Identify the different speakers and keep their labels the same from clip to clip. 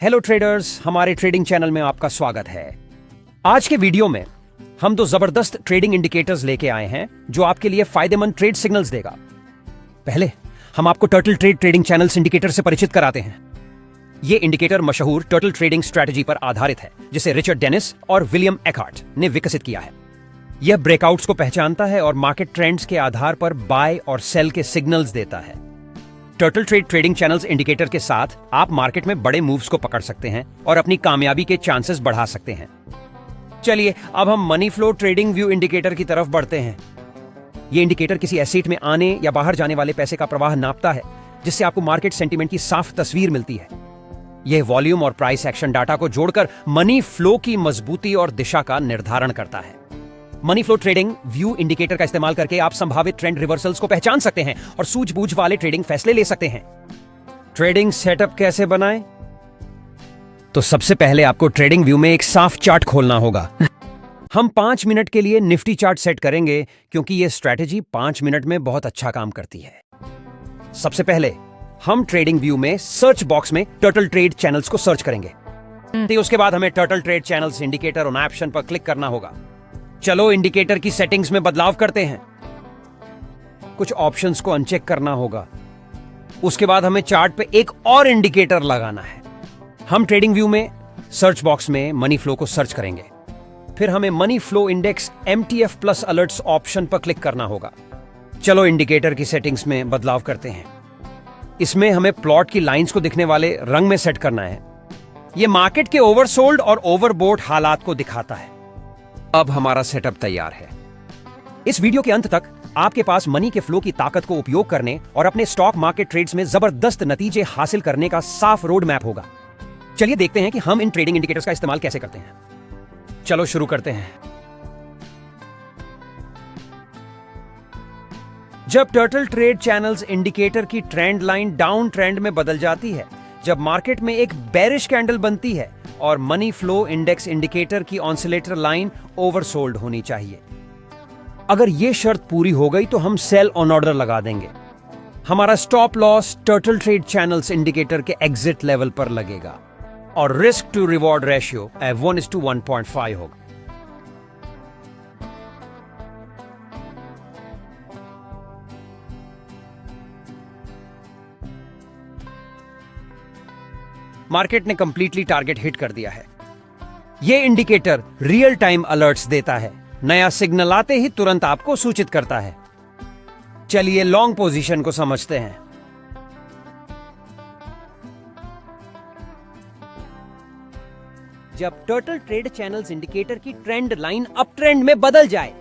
Speaker 1: Hello traders, हमारे trading channel में आपका स्वागत है। आज के वीडियो में हम दो जबरदस्त ट्रेडिंग इंडिकेटर्स लेके आए हैं जो आपके लिए फायदेमंद ट्रेड सिग्नल्स देगा। पहले हम आपको turtle trade trading channels indicator से परिचित कराते हैं। यह इंडिकेटर मशहूर टर्टल ट्रेडिंग स्ट्रेटजी पर आधारित है जिसे रिचर्ड डेनिस और विलियम एकार्ट ने विकसित किया है। यह ब्रेकआउट्स को पहचानता है और मार्केट ट्रेंड्स के आधार पर बाय और सेल के सिग्नल्स देता है। Turtle trade trading channels indicator के साथ आप मार्केट में बड़े मूव्स को पकड़ सकते हैं और अपनी कामयाबी के चांसेस बढ़ा सकते हैं। चलिए अब हम money flow trading view indicator की तरफ बढ़ते हैं। यह इंडिकेटर किसी एसेट में आने या बाहर जाने वाले पैसे का प्रवाह नापता है, जिससे आपको मार्केट सेंटीमेंट की साफ तस्वीर मिलती है। यह वॉल्यूम और प्राइस एक्शन डाटा को जोड़कर मनी फ्लो की मजबूती और दिशा का निर्धारण करता है। Money flow trading view indicator का इस्तेमाल करके आप संभावित ट्रेंड रिवर्सल्स को पहचान सकते हैं और सूझबूझ वाले ट्रेडिंग फैसले ले सकते हैं। ट्रेडिंग सेटअप कैसे बनाएं? तो सबसे पहले आपको ट्रेडिंग व्यू में एक साफ चार्ट खोलना होगा। हम 5 मिनट के लिए निफ्टी चार्ट सेट करेंगे क्योंकि यह स्ट्रैटेजी 5 मिनट में बहुत अच्छा काम करती है। सबसे पहले हम ट्रेडिंग व्यू में सर्च बॉक्स में टर्टल ट्रेड चैनल्स को सर्च करेंगे। उसके बाद हमें turtle trade channels indicator on option पर क्लिक करना होगा। चलो इंडिकेटर की सेटिंग्स में बदलाव करते हैं। कुछ ऑप्शंस को अनचेक करना होगा। उसके बाद हमें चार्ट पे एक और इंडिकेटर लगाना है। हम ट्रेडिंग व्यू में सर्च बॉक्स में मनी फ्लो को सर्च करेंगे। फिर हमें money flow index MTF plus alerts option पर क्लिक करना होगा। चलो इंडिकेटर की सेटिंग्स में बदलाव करते हैं। इसमें हमें प्लॉट की लाइंस को दिखने वाले रंग में सेट करना है। यह मार्केट के ओवरसोल्ड और ओवरबोट हालात को दिखाता है। अब हमारा सेटअप तैयार है। इस वीडियो के अंत तक आपके पास मनी के फ्लो की ताकत को उपयोग करने और अपने स्टॉक मार्केट ट्रेड्स में जबरदस्त नतीजे हासिल करने का साफ रोड मैप होगा। चलिए देखते हैं कि हम इन ट्रेडिंग इंडिकेटर्स का इस्तेमाल कैसे करते हैं। चलो शुरू करते हैं। जब टर्टल ट्रेड चैनल्स इंडिकेटर की ट्रेंड लाइन डाउन ट्रेंड में बदल जाती है, जब मार्केट में एक बेरिश कैंडल बनती है और मनी फ्लो इंडेक्स इंडिकेटर की ऑसिलेटर लाइन ओवरसोल्ड होनी चाहिए। अगर यह शर्त पूरी हो गई तो हम सेल ऑन ऑर्डर लगा देंगे। हमारा stop loss turtle trade channels indicator के एग्जिट लेवल पर लगेगा और रिस्क टू रिवॉर्ड रेशियो 1:1.5 होगा। मार्केट ने कंप्लीटली टारगेट हिट कर दिया है। यह इंडिकेटर रियल टाइम अलर्ट्स देता है। नया सिग्नल आते ही तुरंत आपको सूचित करता है। चलिए लॉन्ग पोजीशन को समझते हैं। जब टर्टल ट्रेड चैनल्स इंडिकेटर की ट्रेंड लाइन अप ट्रेंड में बदल जाए,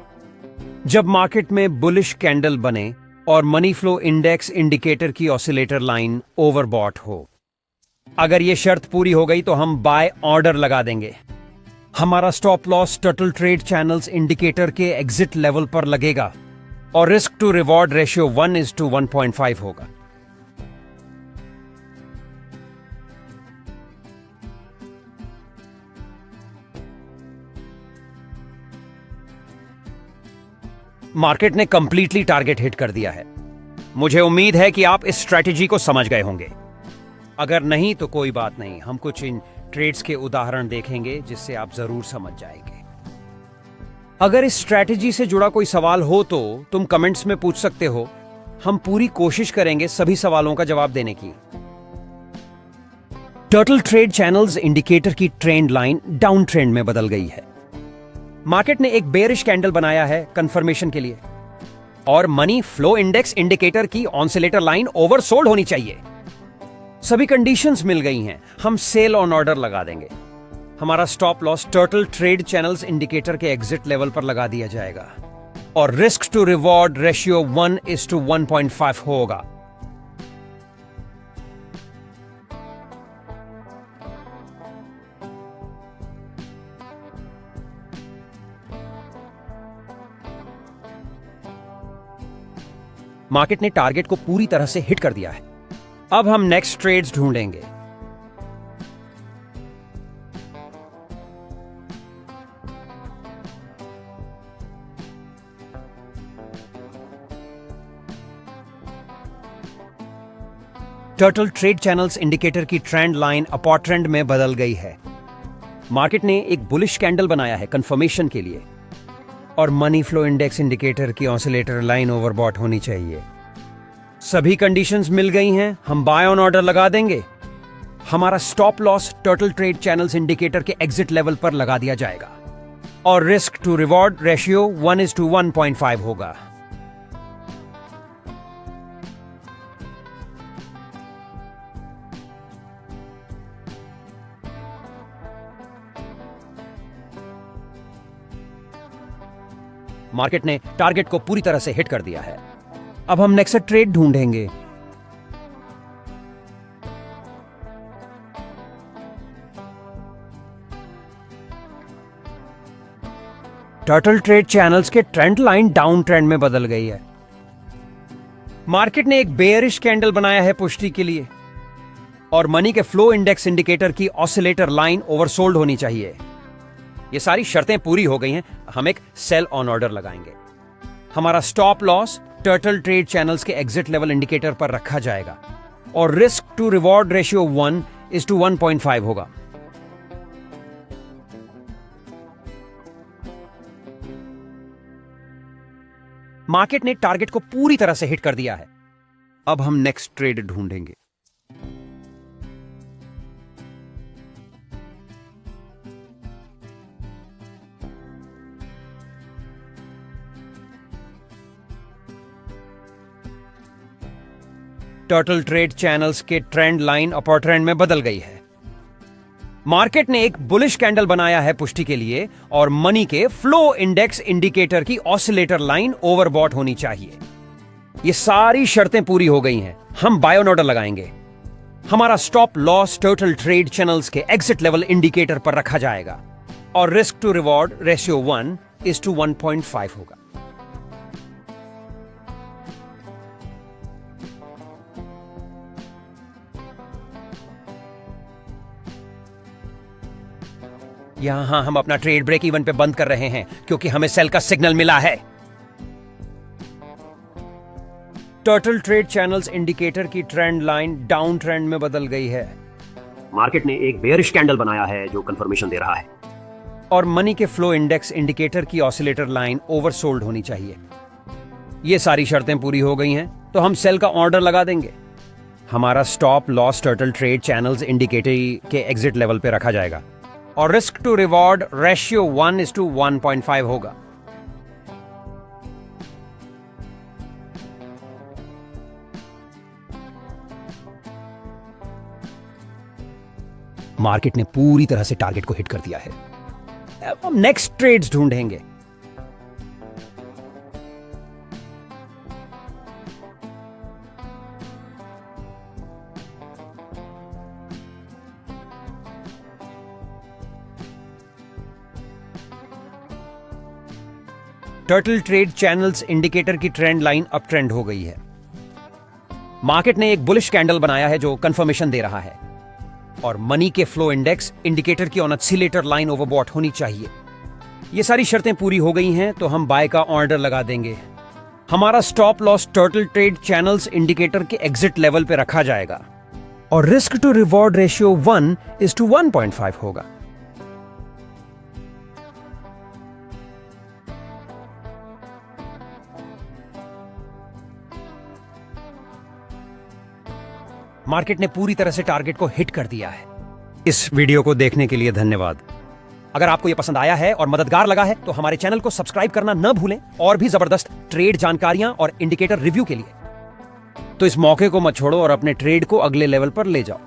Speaker 1: जब मार्केट में बुलिश कैंडल बने और मनी फ्लो इंडेक्स इंडिकेटर की ऑसिलेटर लाइन ओवरबॉट हो, अगर यह शर्त पूरी हो गई तो हम बाय ऑर्डर लगा देंगे। हमारा stop loss turtle trade channels indicator के एग्जिट लेवल पर लगेगा और रिस्क टू रिवॉर्ड रेशियो 1:1.5 होगा। मार्केट ने कंप्लीटली टारगेट हिट कर दिया है। मुझे उम्मीद है कि आप इस स्ट्रेटेजी को समझ गए होंगे। अगर नहीं तो कोई बात नहीं, हम कुछ इन ट्रेड्स के उदाहरण देखेंगे जिससे आप जरूर समझ जाएंगे। अगर इस स्ट्रैटेजी से जुड़ा कोई सवाल हो तो तुम कमेंट्स में पूछ सकते हो। हम पूरी कोशिश करेंगे सभी सवालों का जवाब देने की। टर्टल ट्रेड चैनल्स इंडिकेटर की ट्रेंड लाइन डाउन ट्रेंड में बदल गई है। मार्केट ने एक बेरिश कैंडल बनाया है कंफर्मेशन के लिए और मनी फ्लो इंडेक्स इंडिकेटर की ऑसिलेटर लाइन ओवरसोल्ड होनी चाहिए। सभी कंडीशंस मिल गई हैं। हम सेल ऑन ऑर्डर लगा देंगे। हमारा stop loss turtle trade channels indicator के एग्जिट लेवल पर लगा दिया जाएगा और रिस्क टू रिवॉर्ड रेशियो 1:1.5 होगा। मार्केट ने टारगेट को पूरी तरह से हिट कर दिया है। अब हम नेक्स्ट ट्रेड्स ढूंढेंगे। टर्टल ट्रेड चैनल्स इंडिकेटर की ट्रेंड लाइन अपर ट्रेंड में बदल गई है। मार्केट ने एक बुलिश कैंडल बनाया है कंफर्मेशन के लिए, और मनी फ्लो इंडेक्स इंडिकेटर की ऑसिलेटर लाइन ओवरबॉट होनी चाहिए। सभी कंडीशंस मिल गई हैं, हम बाय ऑन ऑर्डर लगा देंगे। हमारा stop loss turtle trade channels indicator के एग्जिट लेवल पर लगा दिया जाएगा, और रिस्क टू रिवॉर्ड रेशियो 1:1.5 होगा। मार्केट ने टारगेट को पूरी तरह से हिट कर दिया है। अब हम नेक्स्ट ट्रेड ढूंढेंगे। टर्टल ट्रेड चैनल्स के ट्रेंड लाइन डाउन ट्रेंड में बदल गई है। मार्केट ने एक बेयरिश कैंडल बनाया है पुष्टि के लिए, और मनी के फ्लो इंडेक्स इंडिकेटर की ऑसिलेटर लाइन ओवरसोल्ड होनी चाहिए। ये सारी शर्तें पूरी हो गई हैं, हम एक सेल ऑन ऑर्डर लगाएंगे। हमारा stop loss turtle trade channels के एग्जिट लेवल इंडिकेटर पर रखा जाएगा, और रिस्क टू रिवॉर्ड रेशियो 1:1.5 होगा। मार्केट ने टारगेट को पूरी तरह से हिट कर दिया है। अब हम नेक्स्ट ट्रेड ढूंढेंगे। टर्टल ट्रेड चैनल्स के ट्रेंड लाइन अपर ट्रेंड में बदल गई है। मार्केट ने एक बुलिश कैंडल बनाया है पुष्टि के लिए, और मनी के फ्लो इंडेक्स इंडिकेटर की ऑसिलेटर लाइन ओवरबॉट होनी चाहिए। ये सारी शर्तें पूरी हो गई हैं, हम बाय ऑन ऑर्डर लगाएंगे। हमारा stop loss turtle trade channels के एग्जिट लेवल इंडिकेटर पर रखा जाएगा, और रिस्क टू रिवॉर्ड रेशियो 1:1.5 होगा। यहां हम अपना ट्रेड ब्रेक इवन पे बंद कर रहे हैं, क्योंकि हमें सेल का सिग्नल मिला है। टर्टल ट्रेड चैनल्स इंडिकेटर की ट्रेंड लाइन डाउन ट्रेंड में बदल गई है।
Speaker 2: मार्केट ने एक बेयरिश कैंडल बनाया है जो कंफर्मेशन दे रहा है,
Speaker 1: और मनी के फ्लो इंडेक्स इंडिकेटर की ऑसिलेटर लाइन ओवरसोल्ड होनी चाहिए। ये सारी शर्तें पूरी हो गई हैं, तो हम सेल का ऑर्डर लगा देंगे। हमारा stop loss turtle trade channels indicator के एग्जिट लेवल पे रखा जाएगा, और रिस्क टू रिवॉर्ड रेशियो 1:1.5 होगा। मार्केट ने पूरी तरह से टारगेट को हिट कर दिया है। अब हम नेक्स्ट ट्रेड्स ढूंढेंगे। टर्टल ट्रेड चैनल्स इंडिकेटर की ट्रेंड लाइन अप ट्रेंड हो गई है। मार्केट ने एक बुलिश कैंडल बनाया है जो कंफर्मेशन दे रहा है, और मनी के फ्लो इंडेक्स इंडिकेटर की ऑसिलेटर लाइन ओवरबॉट होनी चाहिए। ये सारी शर्तें पूरी हो गई हैं, तो हम बाय का ऑर्डर लगा देंगे। हमारा stop loss turtle trade channels indicator के एग्जिट लेवल पे रखा जाएगा, और रिस्क टू रिवॉर्ड रेशियो 1:1.5 होगा। मार्केट ने पूरी तरह से टारगेट को हिट कर दिया है। इस वीडियो को देखने के लिए धन्यवाद। अगर आपको यह पसंद आया है और मददगार लगा है, तो हमारे चैनल को सब्सक्राइब करना न भूलें, और भी जबरदस्त ट्रेड जानकारियां और इंडिकेटर रिव्यू के लिए। तो इस मौके को मत छोड़ो और अपने ट्रेड को अगले लेवल पर ले जाओ।